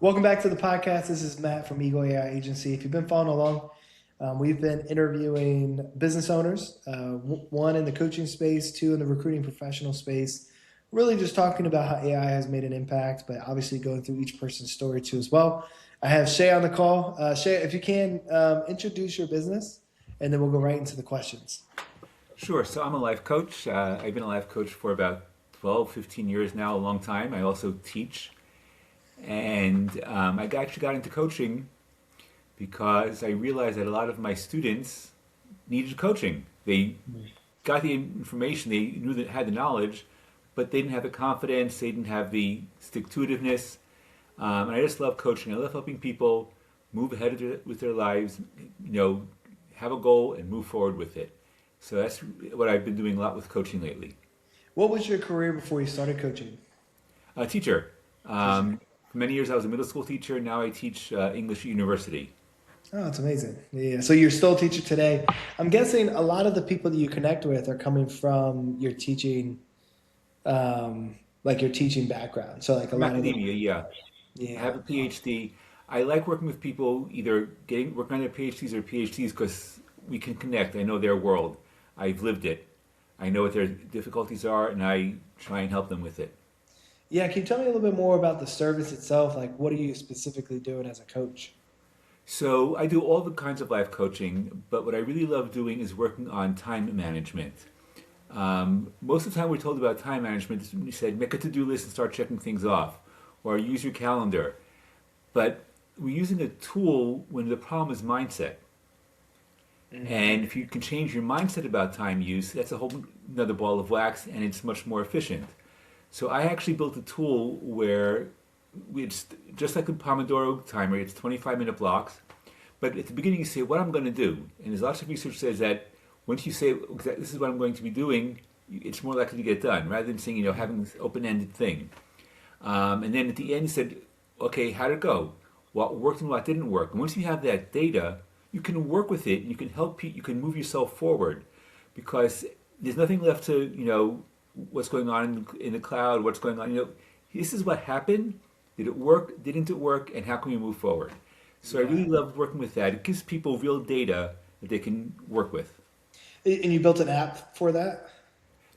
Welcome back to the podcast. This is Matt from Eagle AI Agency. If you've been following along, we've been interviewing business owners, one in the coaching space, two in the recruiting professional space, really just talking about how AI has made an impact, but obviously going through each person's story too as well. I have Shaya on the call. Shaya, if you can, introduce your business, and then we'll go right into the questions. Sure. So I'm a life coach. I've been a life coach for about 12, 15 years now, a long time. I also teach. And actually got into coaching because I realized that a lot of my students needed coaching. They got the information, they knew that had the knowledge, but they didn't have the confidence, they didn't have the stick-to-itiveness. And I just love coaching. I love helping people move ahead with their lives, have a goal and move forward with it. So that's what I've been doing a lot with coaching lately. What was your career before you started coaching? A teacher. For many years I was a middle school teacher. Now I teach English at university. Oh, that's amazing. Yeah. So you're still a teacher today. I'm guessing a lot of the people that you connect with are coming from your teaching, like your teaching background. So like a From lot of academia, yeah. I yeah. have a PhD. I like working with people either working on their PhDs or PhDs because we can connect. I know their world. I've lived it. I know what their difficulties are, and I try and help them with it. Yeah. Can you tell me a little bit more about the service itself? Like what are you specifically doing as a coach? So I do all the kinds of life coaching, but what I really love doing is working on time management. Most of the time we're told about time management is when you said make a to-do list and start checking things off, or use your calendar. But we're using a tool when the problem is mindset. And if you can change your mindset about time use, that's a whole another ball of wax, and it's much more efficient. So I actually built a tool where it's just like a Pomodoro timer. It's 25-minute blocks. But at the beginning you say, what I'm going to do. And there's lots of research says that once you say, this is what I'm going to be doing, it's more likely to get done, rather than saying, having this open-ended thing. And then at the end you said, okay, how'd it go? What worked and what didn't work. And once you have that data, you can work with it and you can help you can move yourself forward because there's nothing left to, what's going on in the cloud, what's going on, this is what happened. Did it work? Didn't it work? And how can we move forward? So I really love working with that. It gives people real data that they can work with. And you built an app for that?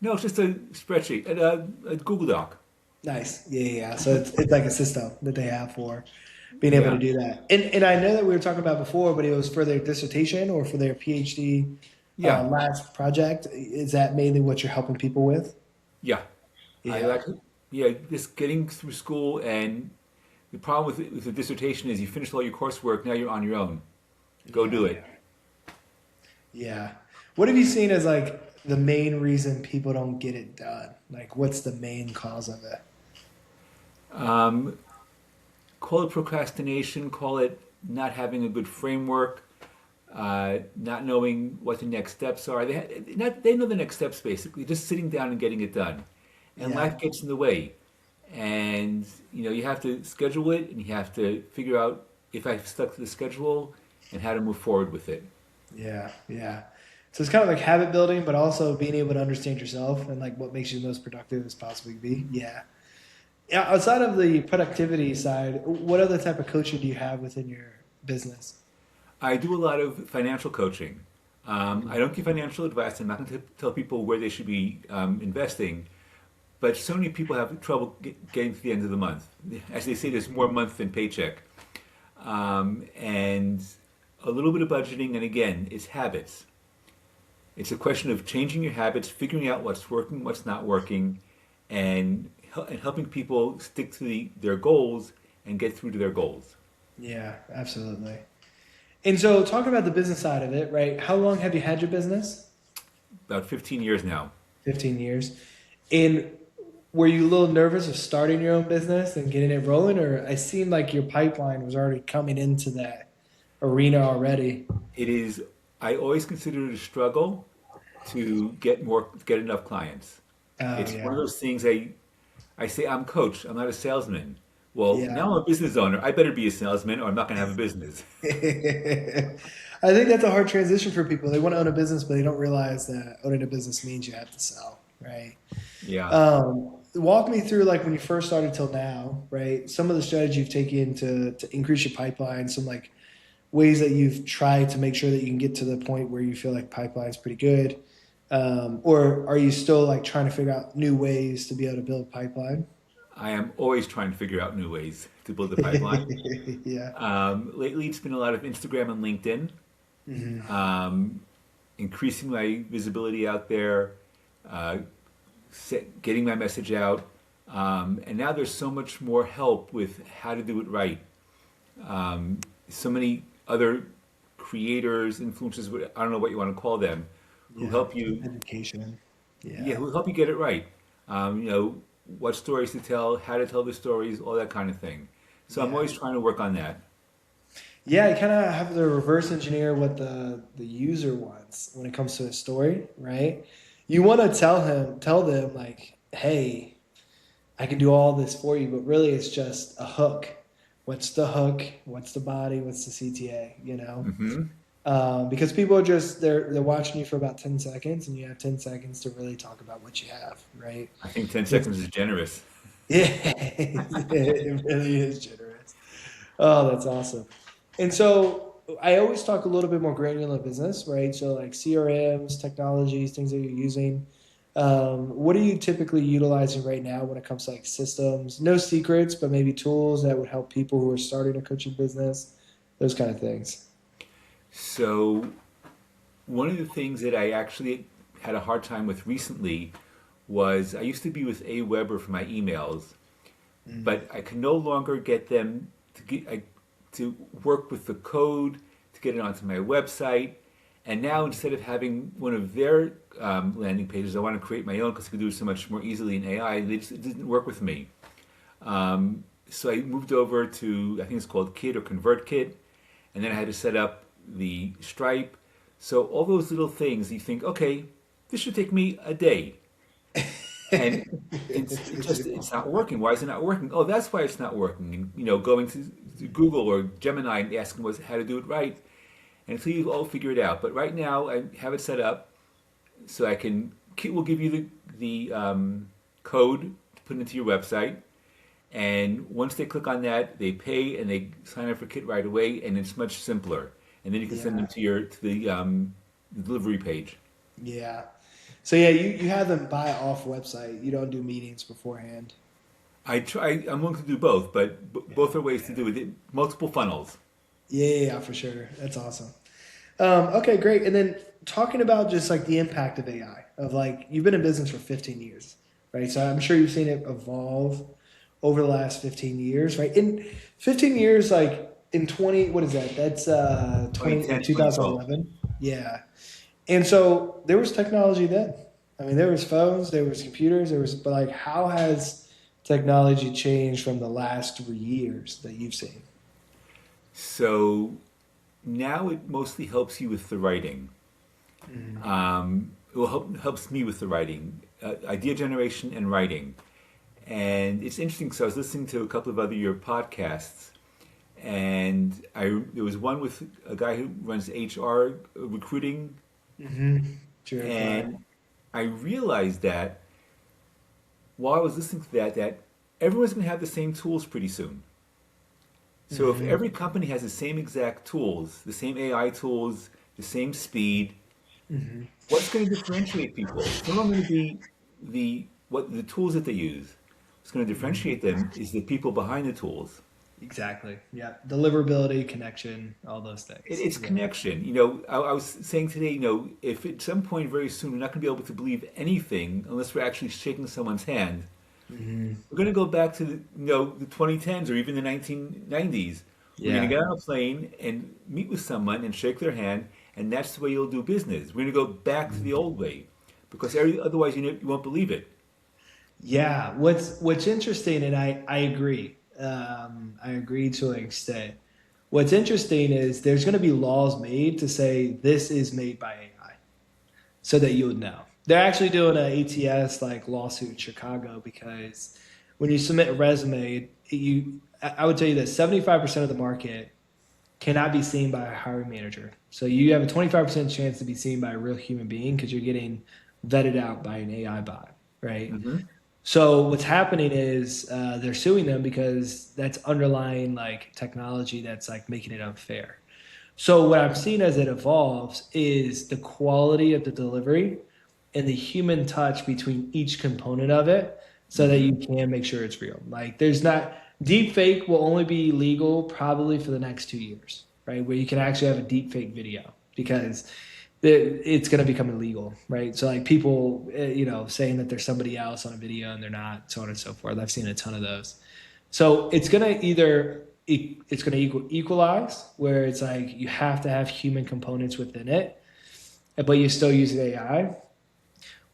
No, it's just a spreadsheet, a Google Doc. Nice. Yeah. So it's like a system that they have for being able to Yeah. do that. And I know that we were talking about before, but it was for their dissertation or for their PhD Yeah. last project. Is that mainly what you're helping people with? Yeah. I Yeah. like, yeah, just getting through school, and the problem with the dissertation is you finish all your coursework, now you're on your own. Go Yeah. do it. Yeah. What have you seen as like the main reason people don't get it done? Like what's the main cause of it? Um, Call it procrastination, call it not having a good framework, not knowing what the next steps are. They know the next steps basically, just sitting down and getting it done. And Yeah. life gets in the way. And you have to schedule it and you have to figure out if I've stuck to the schedule and how to move forward with it. Yeah. So it's kind of like habit building, but also being able to understand yourself and like what makes you the most productive as possibly be. Yeah. Yeah. Outside of the productivity side, what other type of coaching do you have within your business? I do a lot of financial coaching. I don't give financial advice. I'm not going to tell people where they should be investing. But so many people have trouble getting to the end of the month. As they say, there's more month than paycheck. And a little bit of budgeting, and again, it's habits. It's a question of changing your habits, figuring out what's working, what's not working, and helping people stick to their goals and get through to their goals. Yeah, absolutely. And so talking about the business side of it, right? How long have you had your business? About 15 years now. 15 years. And were you a little nervous of starting your own business and getting it rolling? Or I seemed like your pipeline was already coming into that arena already. It is. I always consider it a struggle to get enough clients. Oh, It's one of yeah. those things. I say I'm coach. I'm not a salesman. Well, Yeah. now I'm a business owner. I better be a salesman, or I'm not going to have a business. I think that's a hard transition for people. They want to own a business, but they don't realize that owning a business means you have to sell, right? Yeah. Um, walk me through like when you first started till now, right? Some of the strategy you've taken to increase your pipeline, some like ways that you've tried to make sure that you can get to the point where you feel like pipeline's pretty good. Or are you still like trying to figure out new ways to be able to build pipeline? I am always trying to figure out new ways to build the pipeline. Yeah. Lately, it's been a lot of Instagram and LinkedIn, Hmm. increasing my visibility out there, uh, getting my message out. And now there's so much more help with how to do it right. So many other creators, influencers, I don't know what you want to call them, who Yeah. help you, Education. yeah, Yeah. who help you get it right. What stories to tell, how to tell the stories, all that kind of thing. So I'm Yeah. always trying to work on that. Yeah, you kind of have to reverse engineer what the user wants when it comes to a story, right? You want to tell them like, "Hey, I can do all this for you," but really it's just a hook. What's the hook? What's the body? What's the CTA? You know, Hmm. because people are just they're watching you for about 10 seconds, and you have 10 seconds to really talk about what you have, right? I think 10 So it's, seconds is generous. yeah, it really is generous. Oh, that's awesome. And so I always talk a little bit more granular business, right? So like CRMs, technologies, things that you're using. What are you typically utilizing right now when it comes to like systems? No secrets, but maybe tools that would help people who are starting a coaching business, those kind of things. So one of the things that I actually had a hard time with recently was I used to be with AWeber for my emails, Mm. but I can no longer get them to work with the code to get it onto my website. And now instead of having one of their landing pages, I want to create my own because I can do it so much more easily in AI. It didn't work with me. So I moved over to, I think it's called Kit or ConvertKit, and then I had to set up the Stripe. So all those little things, you think, okay, this should take me a day, and it's not working. Why is it not working? Oh, that's why it's not working. And going to Google or Gemini and asking was how to do it right, and until you all figure it out. But right now, I have it set up so I can. Kit will give you the code to put into your website. And once they click on that, they pay and they sign up for Kit right away, and it's much simpler. And then you can send them Yeah, to the delivery page. yeah. So yeah, you have them buy off website. You don't do meetings beforehand. I try. I'm willing to do both, but Yeah, both are ways to yeah. do it. Multiple funnels. Yeah, yeah, yeah, for sure. That's awesome. Okay, great. And then talking about just like the impact of AI, of like you've been in business for 15 years, right? So I'm sure you've seen it evolve over the last 15 years, right? In 15 years, like in 20, what is that? That's 20 2010, in 2012. 2011. Yeah. And so there was technology then. I mean, there was phones, there was computers, but like how has technology changed from the last 3 years that you've seen? So now it mostly helps you with the writing. Mm. Helps me with the writing, idea generation and writing. And it's interesting because I was listening to a couple of other your podcasts, and there was one with a guy who runs HR recruiting, Mm-hmm. Jared Fry. and I realized that while I was listening to that everyone's going to have the same tools pretty soon. So if Mm-hmm. every company has the same exact tools, the same AI tools, the same speed, Mm-hmm. what's going to differentiate people? It's not going to be the tools that they use. What's going to Mm-hmm. differentiate them is the people behind the tools. Exactly. Yeah. Deliverability, connection, all those things. It's Yeah. connection. I was saying today, if at some point very soon we're not going to be able to believe anything unless we're actually shaking someone's hand, Mm-hmm. we're going to go back to the 2010s or even the 1990s. We're going to Yeah. get on a plane and meet with someone and shake their hand, and that's the way you'll do business. We're going to go back to the old way because otherwise you won't believe it. Yeah. What's interesting, and I agree. I agree to an extent. What's interesting is there's going to be laws made to say this is made by AI, so that you would know. They're actually doing an ATS like lawsuit in Chicago because when you submit a resume, I would tell you that 75% of the market cannot be seen by a hiring manager. So you have a 25% chance to be seen by a real human being because you're getting vetted out by an AI bot, right? Hmm. So what's happening is they're suing them because that's underlying like technology that's like making it unfair. So what I'm seeing as it evolves is the quality of the delivery and the human touch between each component of it so that Hmm. you can make sure it's real. Like there's not deep fake will only be legal probably for the next 2 years, right? Where you can actually have a deep fake video because it's going to become illegal, right? So like people, saying that there's somebody else on a video and they're not, so on and so forth. I've seen a ton of those. So it's going to it's going to equalize where it's like you have to have human components within it, but you still use AI,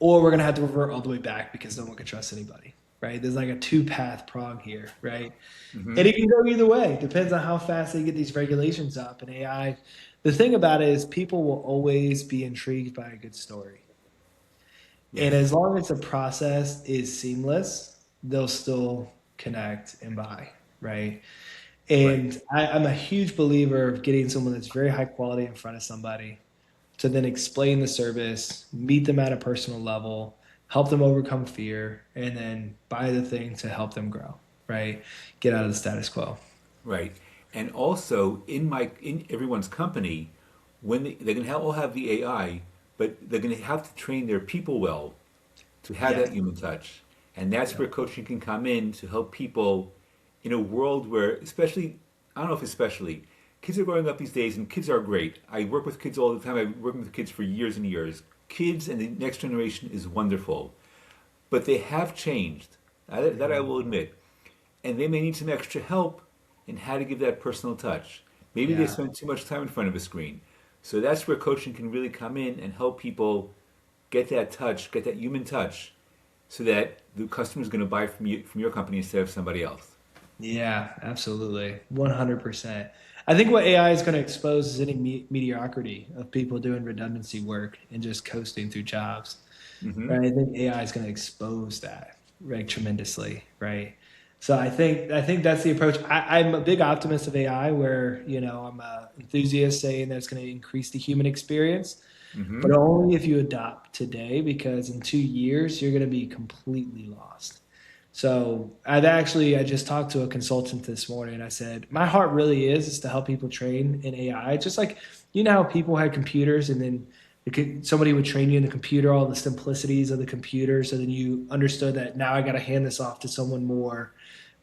or we're going to have to revert all the way back because no one can trust anybody, right? There's like a two-path prong here, right? And Hmm. it can go either way. Depends on how fast they get these regulations up. And AI, the thing about it is people will always be intrigued by a good story. And Yes. as long as the process is seamless, they'll still connect and buy, right? Right. And I'm a huge believer of getting someone that's very high quality in front of somebody to then explain the service, meet them at a personal level, help them overcome fear, and then buy the thing to help them grow, right? Get out of the status quo. Right. And also in everyone's company, when they're going to all have the AI, but they're going to have to train their people well to have Yes. that human touch. And that's Yeah. where coaching can come in to help people in a world where, especially, I don't know if especially, kids are growing up these days and kids are great. I work with kids all the time. I've worked with kids for years and years. Kids and the next generation is wonderful, but they have changed. That I will admit. And they may need some extra help in how to give that personal touch. Maybe they Yeah. spend too much time in front of a screen. So that's where coaching can really come in and help people get that touch, get that human touch, so that the customer is going to buy from your company instead of somebody else. Yeah, absolutely. 100%. I think what AI is going to expose is any mediocrity of people doing redundancy work and just coasting through jobs. Hmm. Right? I think AI is going to expose that right tremendously, right? So I think that's the approach. I'm a big optimist of AI, where I'm a enthusiast saying that it's going to increase the human experience, but Hmm. only if you adopt today, because in 2 years you're going to be completely lost. So I just talked to a consultant this morning. I said, my heart really is to help people train in AI. Just like, how people had computers and then somebody would train you in the computer, all the simplicities of the computer. So then you understood that now I got to hand this off to someone more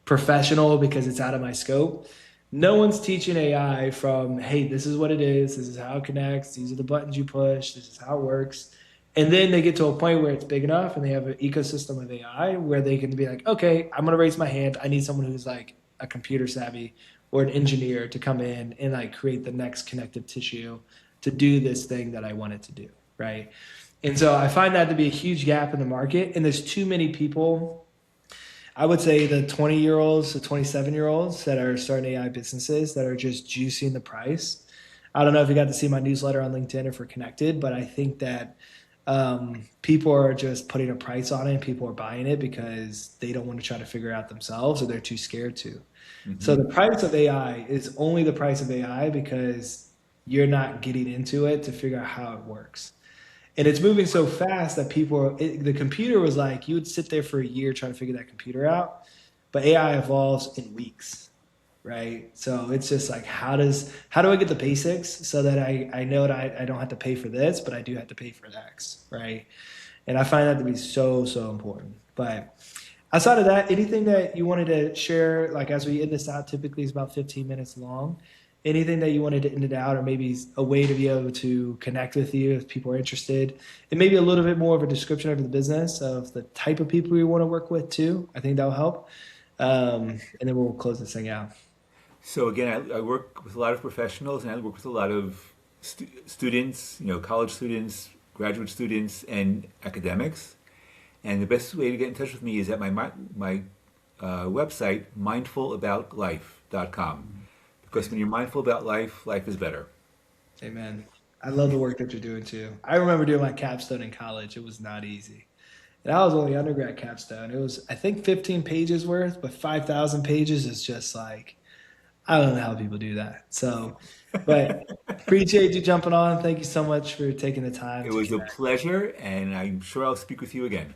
professional because it's out of my scope. No one's teaching AI from, hey, this is what it is. This is how it connects. These are the buttons you push. This is how it works. And then they get to a point where it's big enough and they have an ecosystem of AI where they can be like, okay, I'm going to raise my hand. I need someone who's like a computer savvy or an engineer to come in and like create the next connective tissue to do this thing that I want it to do. Right. And so I find that to be a huge gap in the market. And there's too many people. I would say the 20-year-olds, the 27-year-olds that are starting AI businesses that are just juicing the price. I don't know if you got to see my newsletter on LinkedIn if we're connected, but I think that people are just putting a price on it and people are buying it because they don't want to try to figure it out themselves or they're too scared to. So Hmm. the price of AI is only the price of AI because you're not getting into it to figure out how it works. And it's moving so fast that the computer was like, you would sit there for a year trying to figure that computer out, but AI evolves in weeks, right? So it's just like, how do I get the basics so that I know that I don't have to pay for this, but I do have to pay for X, right? And I find that to be so, so important. But outside of that, anything that you wanted to share, like as we end this out, typically it's about 15 minutes long. Anything that you wanted to end it out, or maybe a way to be able to connect with you if people are interested, and maybe a little bit more of a description of the business, of the type of people you want to work with too. I think that'll help. And then we'll close this thing out. So again, I work with a lot of professionals, and I work with a lot of students, college students, graduate students, and academics. And the best way to get in touch with me is at my website, mindfulaboutlife.com. Because when you're mindful about life, life is better. Amen. I love the work that you're doing too. I remember doing my capstone in college. It was not easy. And I was only undergrad capstone. It was, I think, 15 pages worth, but 5,000 pages is just like, I don't know how people do that. So, but appreciate you jumping on. Thank you so much for taking the time It to was a connect. pleasure, and I'm sure I'll speak with you again.